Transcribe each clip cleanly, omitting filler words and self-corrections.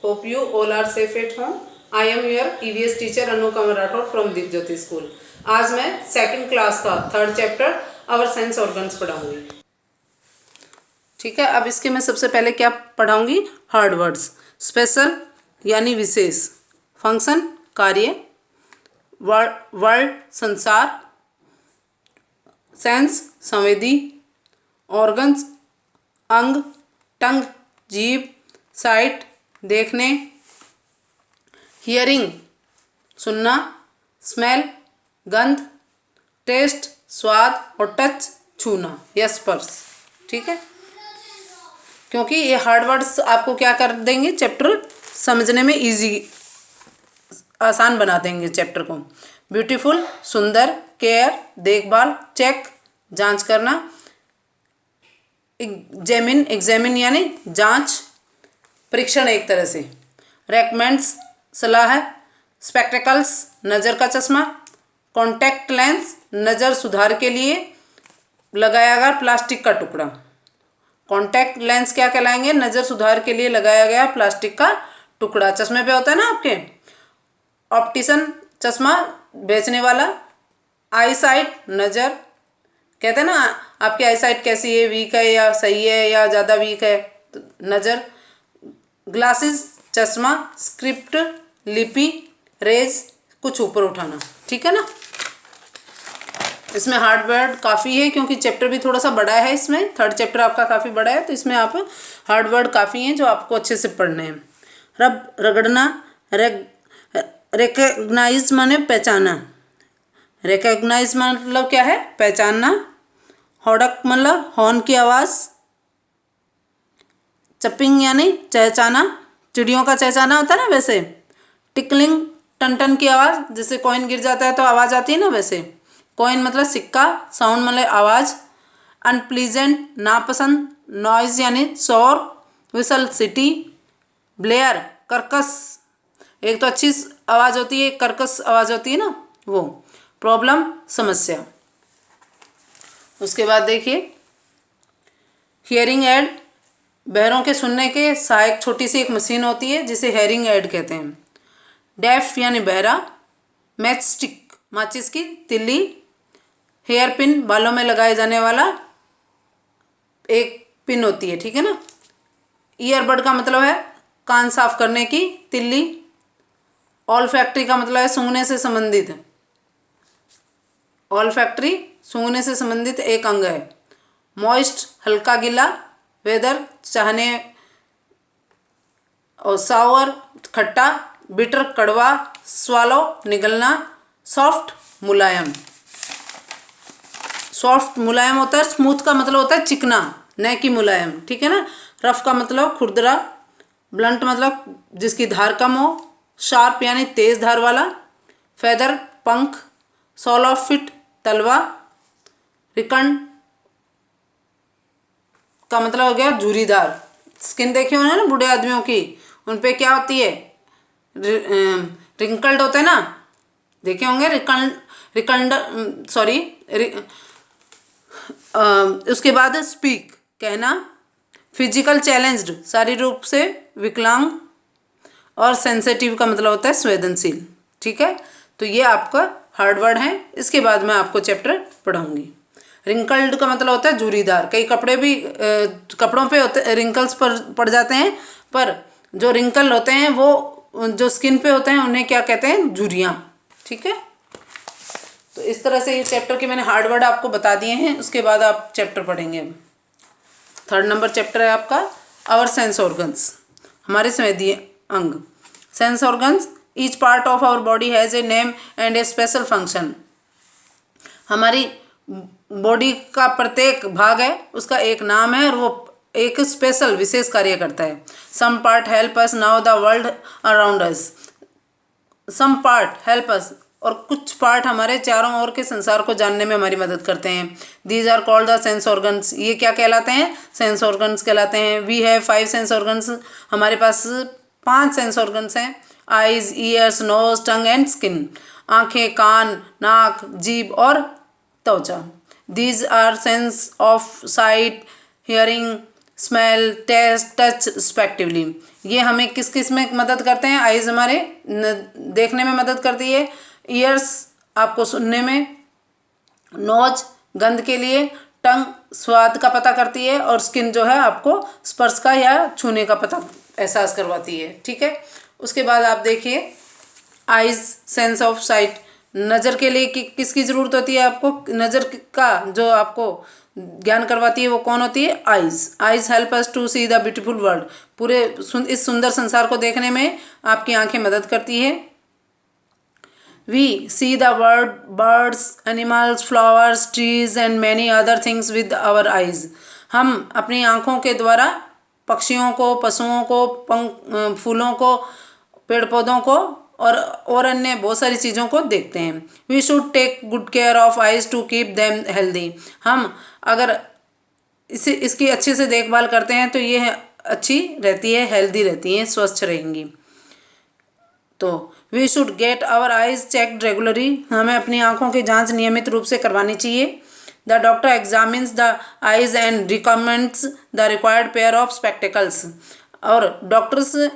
Hope you all are safe at home. I am your EVS teacher Anu Kamar Rathod from Deep Jyoti School. आज मैं second class का third chapter our sense organs पढ़ाऊंगी. ठीक है, अब इसके मैं सबसे पहले क्या पढ़ाऊंगी? Hard words. स्पेशल यानी विशेष, फंक्शन कार्य, वर्ल्ड संसार, सेंस संवेदी, ऑर्गन्स अंग, टंग जीभ, साइट देखने, हियरिंग सुनना, स्मेल गंध, टेस्ट स्वाद और टच छूना या स्पर्श. ठीक है, क्योंकि ये हार्ड वर्ड्स आपको क्या कर देंगे, चैप्टर समझने में इजी आसान बना देंगे चैप्टर को. ब्यूटीफुल सुंदर, केयर देखभाल, चेक जांच करना, एग्जामिन यानी जांच परीक्षण एक तरह से, रेकमेंड्स सलाह है, स्पेक्टिकल्स नज़र का चश्मा, कॉन्टैक्ट लेंस नज़र सुधार के लिए लगाया गया प्लास्टिक का टुकड़ा. कॉन्टैक्ट लेंस क्या कहलाएंगे? नज़र सुधार के लिए लगाया गया प्लास्टिक का टुकड़ा. चश्मे पे होता है ना आपके. ऑप्टिशन चश्मा बेचने वाला. आई साइट नज़र, कहते हैं ना आपकी आई साइट कैसी है, वीक है या सही है या ज़्यादा वीक है, तो नज़र. ग्लासेस चश्मा, स्क्रिप्ट लिपि, रेज कुछ ऊपर उठाना. ठीक है ना. इसमें हार्ड वर्ड काफ़ी है क्योंकि चैप्टर भी थोड़ा सा बड़ा है. इसमें थर्ड चैप्टर आपका काफ़ी बड़ा है, तो इसमें आप हार्ड वर्ड काफ़ी हैं जो आपको अच्छे से पढ़ने हैं. रब रगड़ना, रिकग्नाइज माने पहचाना. रिकग्नाइज मतलब क्या है? पहचानना. हॉडक मतलब हॉर्न की आवाज़. चपिंग यानी चहचाना, चिड़ियों का चहचाना होता है ना वैसे. टिकलिंग टन टन की आवाज़, जैसे कॉइन गिर जाता है तो आवाज़ आती है ना वैसे. कॉइन मतलब सिक्का, साउंड मतलब आवाज़. अनप्लीजेंट नापसंद, नॉइज यानी शोर, विसल सिटी, ब्लेयर कर्कश, एक तो अच्छी आवाज़ होती है, एक कर्कश आवाज़ होती है ना वो. प्रॉब्लम समस्या. उसके बाद देखिए हियरिंग एड, बहरों के सुनने के सहायक छोटी सी एक मशीन होती है जिसे हेयरिंग एड कहते हैं. डेफ यानी बहरा. मैच स्टिक माचिस की तिल्ली. हेयर पिन बालों में लगाए जाने वाला एक पिन होती है. ठीक है ना. ईयरबड का मतलब है कान साफ करने की तिल्ली. ऑल फैक्ट्री का मतलब है सूंघने से संबंधित. ऑल फैक्ट्री सूंघने से संबंधित एक अंग है. मॉइस्ट हल्का गीला. वेदर चाहने और सावर खट्टा. बिटर कड़वा. स्वालो निगलना. सॉफ्ट मुलायम. सॉफ्ट मुलायम होता है. स्मूथ का मतलब होता है चिकना, न कि मुलायम. ठीक है ना. रफ का मतलब खुरदरा. ब्लंट मतलब जिसकी धार कम हो. शार्प यानी तेज धार वाला. फेदर पंख. सॉल ऑफ फिट तलवा. रिकंड का मतलब हो गया झुर्रीदार. स्किन देखी होना ना बूढ़े आदमियों की, उन पे क्या होती है? रिंकल्ड होते हैं ना, देखे होंगे. उसके बाद स्पीक कहना. फिजिकल चैलेंज्ड शारीरिक रूप से विकलांग. और सेंसिटिव का मतलब होता है संवेदनशील. ठीक है, तो ये आपका हार्ड वर्ड है. इसके बाद मैं आपको चैप्टर पढ़ाऊंगी. रिंकल्ड का मतलब होता है झुर्रीदार. कई कपड़े भी कपड़ों पे होते रिंकल्स पर पड़ जाते हैं, पर जो रिंकल होते हैं वो जो स्किन पे होते हैं उन्हें क्या कहते हैं? झुर्रियाँ. ठीक है, तो इस तरह से ये चैप्टर के मैंने हार्ड वर्ड आपको बता दिए हैं. उसके बाद आप चैप्टर पढ़ेंगे. थर्ड नंबर चैप्टर है आपका आवर सेंस ऑर्गन्स, हमारे संवेदी अंग. Sense organs each part of our body has a name and a special function. हमारी बॉडी का प्रत्येक भाग है, उसका एक नाम है और वो एक स्पेशल विशेष कार्य करता है. Some part help us know the world around us. Some part help us, और कुछ पार्ट हमारे चारों ओर के संसार को जानने में हमारी मदद करते हैं. These are called the sense organs. ये क्या कहलाते हैं? सेंस ऑर्गन्स कहलाते हैं. We have 5 sense organs. हमारे पास 5 सेंस ऑर्गन्स हैं. Eyes, ears, nose, tongue and skin. आँखें, कान, नाक, जीभ और त्वचा. These are sense of sight, hearing, smell, taste, touch respectively. ये हमें किस किस में मदद करते हैं? आइज़ हमारे देखने में मदद करती है, ईयर्स आपको सुनने में, नोज गंध के लिए, टंग स्वाद का पता करती है, और स्किन जो है आपको स्पर्श का या छूने का पता एहसास करवाती है। ठीक है, उसके बाद आप देखिए आइज सेंस ऑफ साइट। नज़र के लिए किसकी ज़रूरत होती है आपको? नज़र का जो आपको ज्ञान करवाती है वो कौन होती है? Eyes. Eyes help us to see the beautiful world. पूरे इस सुंदर संसार को देखने में आपकी आंखें मदद करती है। We see the world, birds, animals, flowers, trees and many other things with our eyes. हम अपनी आँखों के द्वारा पक्षियों को, पशुओं को, फूलों को, पेड़ पौधों को और अन्य बहुत सारी चीज़ों को देखते हैं। We should take good care of eyes to keep them healthy. हम अगर इसकी अच्छे से देखभाल करते हैं तो ये अच्छी रहती है, हेल्दी रहती हैं, स्वस्थ रहेंगी। तो we should get our eyes checked regularly. हमें अपनी आँखों की जांच नियमित रूप से करवानी चाहिए। The doctor examines the eyes and recommends the required pair of spectacles. और डॉक्टर से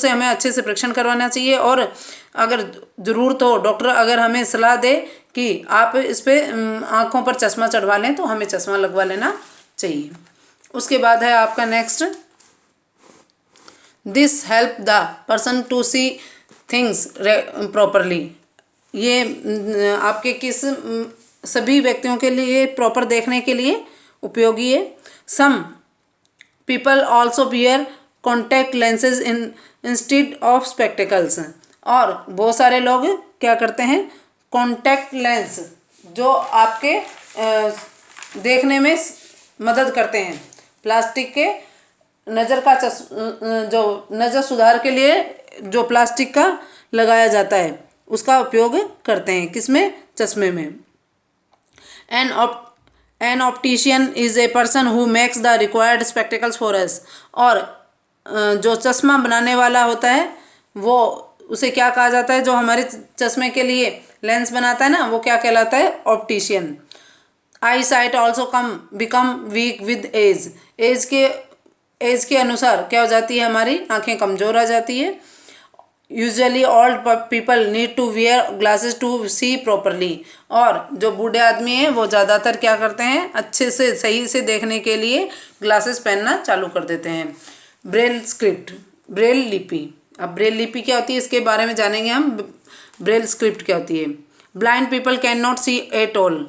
हमें अच्छे से परीक्षण करवाना चाहिए, और अगर ज़रूरत हो डॉक्टर अगर हमें सलाह दे कि आप इस पर आँखों पर चश्मा चढ़वा लें तो हमें चश्मा लगवा लेना चाहिए। उसके बाद है आपका next, this help the person to see things properly. ये आपके किस सभी व्यक्तियों के लिए प्रॉपर देखने के लिए उपयोगी है। Some people also wear contact lenses instead of spectacles. और बहुत सारे लोग क्या करते हैं? कॉन्टैक्ट लेंस जो आपके देखने में मदद करते हैं, प्लास्टिक के नज़र का जो नज़र सुधार के लिए जो प्लास्टिक का लगाया जाता है उसका उपयोग करते हैं। किसमें? चश्मे में। An optician is a person who makes the required spectacles for us. और जो चश्मा बनाने वाला होता है वो उसे क्या कहा जाता है? जो हमारे चश्मे के लिए लेंस बनाता है ना, वो क्या कहलाता है? Optician. Eyesight also become weak with age. Age के अनुसार क्या हो जाती है? हमारी आंखें कमज़ोर आ जाती है। Usually old people need to wear glasses to see properly. और जो बूढ़े आदमी हैं वो ज़्यादातर क्या करते हैं? अच्छे से सही से देखने के लिए ग्लासेस पहनना चालू कर देते हैं। ब्रेल स्क्रिप्ट, ब्रेल लिपि। अब ब्रेल लिपि क्या होती है इसके बारे में जानेंगे हम। ब्रेल स्क्रिप्ट क्या होती है? Blind people can not see at all.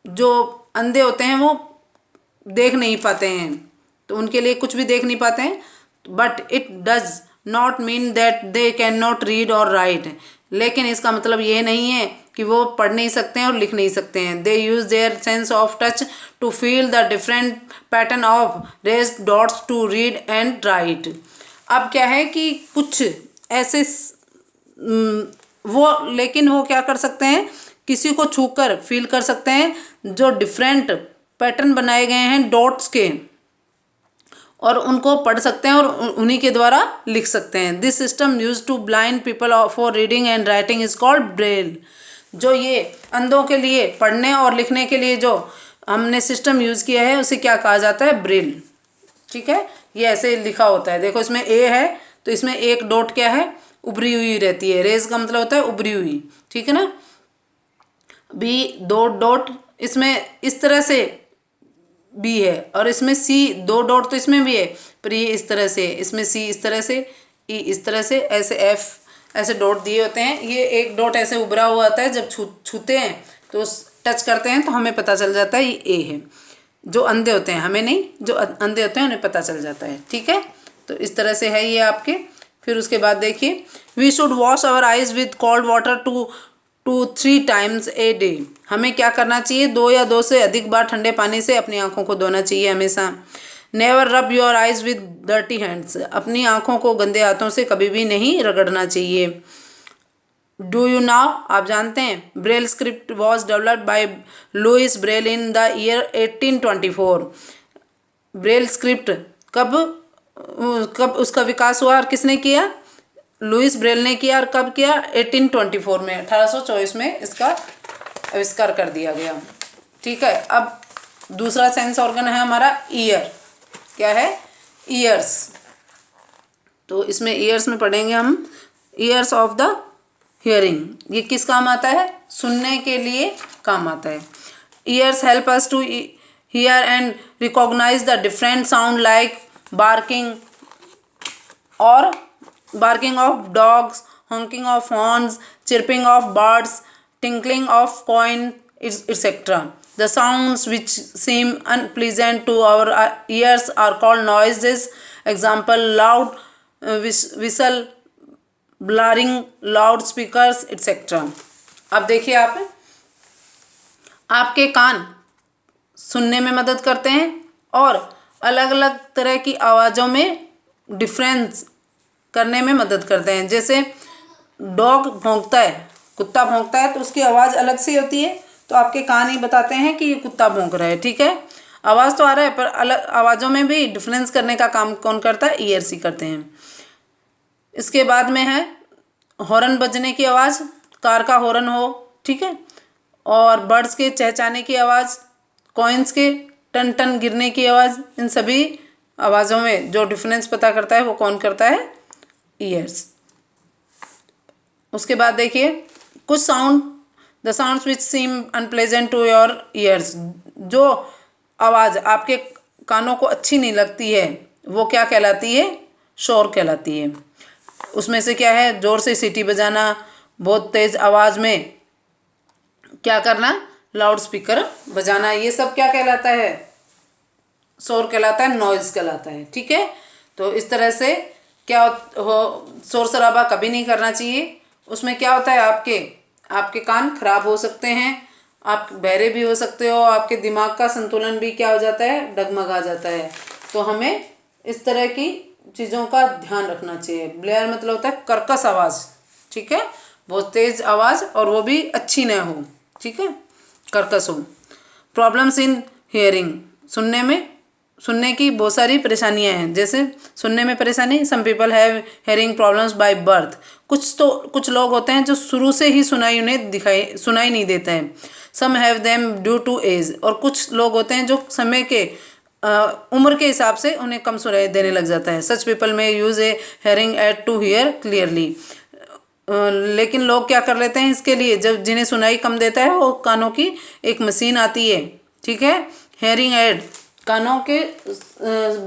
जो अंधे होते हैं वो देख नहीं पाते हैं, तो उनके लिए कुछ भी देख नहीं पाते हैं। But it does not mean that they can not read और राइट। लेकिन इसका मतलब ये नहीं है कि वो पढ़ नहीं सकते हैं और लिख नहीं सकते हैं। They use their sense of touch to feel the different pattern of raised dots to read and write. अब क्या है कि कुछ ऐसे लेकिन वो क्या कर सकते हैं? किसी को छूकर फील कर सकते हैं जो डिफरेंट पैटर्न बनाए गए हैं डॉट्स के, और उनको पढ़ सकते हैं और उन्हीं के द्वारा लिख सकते हैं। This system use to blind people for reading and writing is called Braille. जो ये अंधों के लिए पढ़ने और लिखने के लिए जो हमने सिस्टम यूज़ किया है उसे क्या कहा जाता है? ब्रेल। ठीक है, ये ऐसे लिखा होता है। देखो इसमें ए है तो इसमें एक डॉट क्या है? उभरी हुई रहती है। रेज का मतलब होता है उभरी हुई, ठीक है ना। बी दो डॉट इसमें इस तरह से बी है, और इसमें सी दो डॉट तो इसमें भी है, पर ये इस तरह से, इसमें सी इस तरह से, ई इस तरह से, ऐसे एफ ऐसे डॉट दिए होते हैं। ये एक डॉट ऐसे उभरा हुआ आता है, जब छूते हैं तो टच करते हैं तो हमें पता चल जाता है ये ए है। जो अंधे होते हैं, हमें नहीं, जो अंधे होते हैं उन्हें पता चल जाता है। ठीक है, तो इस तरह से है ये आपके। फिर उसके बाद देखिए, we should wash our eyes with cold water 2 to 3 times a day। हमें क्या करना चाहिए? 2 या 2 से अधिक बार ठंडे पानी से अपनी आँखों को धोना चाहिए हमेशा। Never rub your eyes with dirty hands. अपनी आँखों को गंदे हाथों से कभी भी नहीं रगड़ना चाहिए। डू यू नाउ, आप जानते हैं Braille script was developed by Louis Braille in the year 1824। Braille script कब उसका विकास हुआ और किसने किया? लुइस ब्रेल ने किया। और कब किया? 1824 में, 1824 में इसका आविष्कार कर दिया गया। ठीक है, अब दूसरा सेंस ऑर्गन है हमारा ईयर। क्या है? ईयर्स। तो इसमें ईयर्स में पढ़ेंगे हम ईयर्स ऑफ द हियरिंग। ये किस काम आता है? सुनने के लिए काम आता है। Ears help us to hear and recognise the different sound like barking और barking of dogs, honking of horns, chirping of birds, tinkling of coin, etc. The sounds which seem unpleasant to our ears are called noises. Example: loud whistle, blaring loudspeakers, etc. अब देखिए आपके कान सुनने में मदद करते हैं और अलग अलग तरह की आवाज़ों में डिफरेंस करने में मदद करते हैं। जैसे डॉग भौंकता है, कुत्ता भौंकता है, तो उसकी आवाज़ अलग सी होती है, तो आपके कान ही बताते हैं कि ये कुत्ता भौंक रहा है। ठीक है, आवाज़ तो आ रहा है पर अलग आवाज़ों में भी डिफरेंस करने का काम कौन करता है? ईयर्स ही करते हैं। इसके बाद में है हॉर्न बजने की आवाज़, कार का हॉर्न हो, ठीक है, और बर्ड्स के चहचहाने की आवाज़, कॉइन्स के टन टन गिरने की आवाज़। इन सभी आवाज़ों में जो डिफरेंस पता करता है वो कौन करता है? ईयर्स। उसके बाद देखिए कुछ sound, the sounds which seem unpleasant to your ears, जो आवाज़ आपके कानों को अच्छी नहीं लगती है वो क्या कहलाती है? शोर कहलाती है। उसमें से क्या है? जोर से सीटी बजाना, बहुत तेज़ आवाज़ में क्या करना? लाउड स्पीकर बजाना, ये सब क्या कहलाता है? शोर कहलाता है, नॉइज़ कहलाता है। ठीक है, तो इस तरह से क्या हो, शोर शराबा कभी नहीं करना चाहिए। उसमें क्या होता है? आपके कान खराब हो सकते हैं, आप बहरे भी हो सकते हो, आपके दिमाग का संतुलन भी क्या हो जाता है? डगमगा जाता है। तो हमें इस तरह की चीज़ों का ध्यान रखना चाहिए। ब्लेयर मतलब होता है कर्कश आवाज़, ठीक है, बहुत तेज़ आवाज़ और वो भी अच्छी न हो, ठीक है, कर्कश हो। प्रॉब्लम्स इन हियरिंग, सुनने की बहुत सारी परेशानियां हैं। जैसे सुनने में परेशानी, some people have hearing problems by birth, कुछ लोग होते हैं जो शुरू से ही सुनाई नहीं देता है। Some have them due to age, और कुछ लोग होते हैं जो समय के उम्र के हिसाब से उन्हें कम सुनाई देने लग जाता है। Such people may use a hearing aid to hear clearly. लेकिन लोग क्या कर लेते हैं इसके लिए, जब जिन्हें सुनाई कम देता है वो कानों की एक मशीन आती है, ठीक है, हेयरिंग एड, कानों के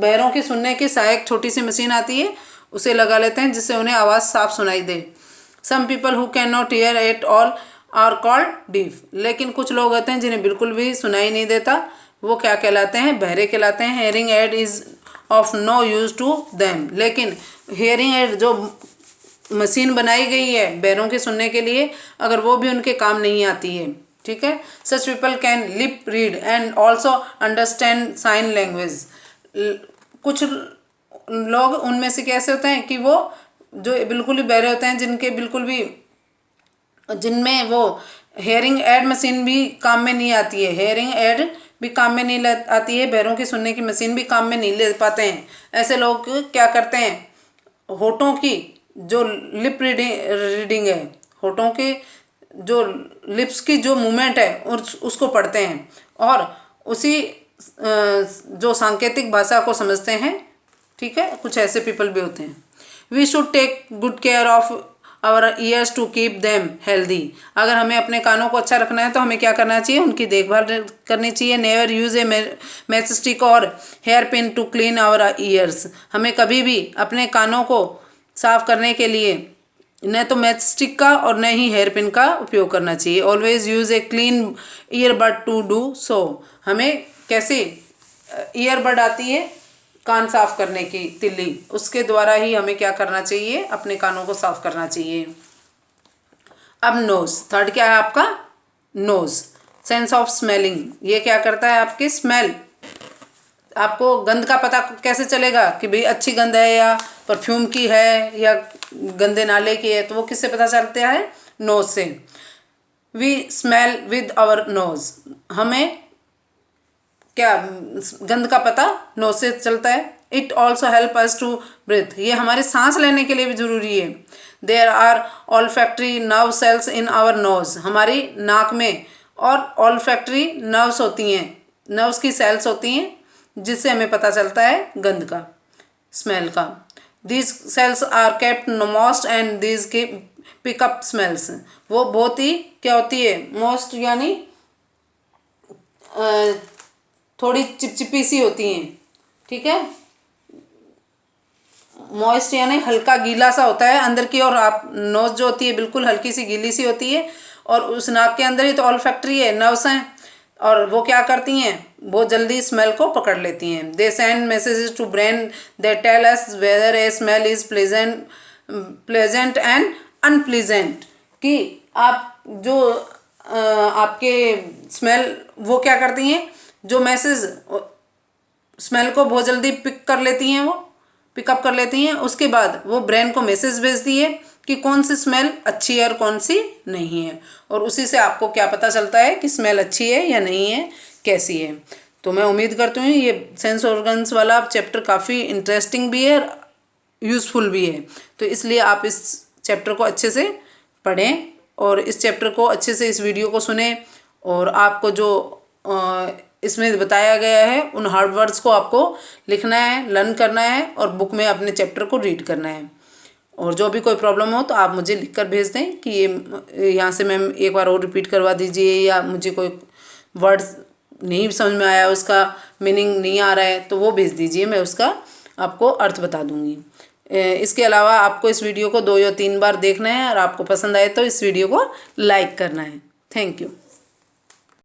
बहरों के सुनने की सहायक छोटी सी मशीन आती है, उसे लगा लेते हैं जिससे उन्हें आवाज़ साफ सुनाई दे। Some people who can not hear at all are called deaf, लेकिन कुछ लोग होते हैं जिन्हें बिल्कुल भी सुनाई नहीं देता, वो क्या कहलाते हैं? बहरे कहलाते हैं। Hearing aid is of no use to them, लेकिन हेयरिंग एड जो मशीन बनाई गई है बहरों के सुनने के लिए, अगर वो भी उनके काम नहीं आती है, ठीक है। Such people can lip read and also understand sign language. कुछ लोग उनमें से कैसे होते हैं कि वो जो बिल्कुल ही बहरे होते हैं, जिनमें वो हेयरिंग एड मशीन भी काम में नहीं आती है, हेयरिंग एड भी काम में नहीं आती है, बहरों की सुनने की मशीन भी काम में नहीं ले पाते हैं। ऐसे लोग क्या करते हैं? होठों की जो लिप रीडिंग है, होठों के जो लिप्स की जो मूवमेंट है उसको पढ़ते हैं और उसी जो सांकेतिक भाषा को समझते हैं, ठीक है। कुछ ऐसे पीपल भी होते हैं। We should take good care of our ears to keep them healthy. अगर हमें अपने कानों को अच्छा रखना है तो हमें क्या करना चाहिए? उनकी देखभाल करनी चाहिए। Never use a matchstick और hairpin to clean our ears. हमें कभी भी अपने कानों को साफ करने के लिए न तो मैच स्टिक का और न ही हेयर पिन का उपयोग करना चाहिए। Always use a clean earbud to do so. हमें कैसे ईयरबड आती है कान साफ करने की तिल्ली, उसके द्वारा ही हमें क्या करना चाहिए? अपने कानों को साफ करना चाहिए। अब नोज, थर्ड क्या है आपका? Nose, sense of smelling. ये क्या करता है? आपकी स्मेल, आपको गंध का पता कैसे चलेगा कि भाई अच्छी गंध है या परफ्यूम की है या गंदे नाले की है? तो वो किससे पता चलता है? नोज से। We smell with our nose. हमें क्या गंध का पता नोज से चलता है। It also help us to breathe. ये हमारे सांस लेने के लिए भी जरूरी है। There are olfactory nerve cells in our nose. हमारी नाक में और ऑल्फैक्टरी नर्व्स होती हैं नर्व्स की सेल्स होती हैं जिससे हमें पता चलता है गंध का, स्मेल का। These cells are kept moist and these के पिकअप स्मेल्स। वो बहुत ही क्या होती है, मोस्ट यानी थोड़ी चिपचिपी सी होती हैं, ठीक है। मॉइस्ट यानी हल्का गीला सा होता है अंदर की, और आप नोज जो होती है बिल्कुल हल्की सी गीली सी होती है। और उस नाक के अंदर ही तो ऑल्फैक्टरी है, नर्व्स हैं, और वो क्या करती हैं, बहुत जल्दी स्मेल को पकड़ लेती हैं। They send messages to brain that tell us whether a smell is pleasant and unpleasant, कि आप जो आपके स्मेल वो क्या करती हैं, जो मैसेज स्मेल को बहुत जल्दी पिकअप कर लेती हैं। उसके बाद वो ब्रेन को मैसेज भेजती है कि कौन सी स्मेल अच्छी है और कौन सी नहीं है, और उसी से आपको क्या पता चलता है कि स्मेल अच्छी है या नहीं है, कैसी है। तो मैं उम्मीद करती हूँ ये सेंस ऑर्गन्स वाला चैप्टर काफ़ी इंटरेस्टिंग भी है, यूज़फुल भी है। तो इसलिए आप इस चैप्टर को अच्छे से पढ़ें और इस चैप्टर को अच्छे से, इस वीडियो को सुने, और आपको जो इसमें बताया गया है उन हार्ड वर्ड्स को आपको लिखना है, लर्न करना है और बुक में अपने चैप्टर को रीड करना है। और जो भी कोई प्रॉब्लम हो तो आप मुझे लिखकर भेज दें कि ये यहाँ से मैम एक बार और रिपीट करवा दीजिए, या मुझे कोई वर्ड्स नहीं समझ में आया, उसका मीनिंग नहीं आ रहा है, तो वो भेज दीजिए, मैं उसका आपको अर्थ बता दूँगी। इसके अलावा आपको इस वीडियो को 2 या 3 बार देखना है, और आपको पसंद आए तो इस वीडियो को लाइक करना है। Thank you.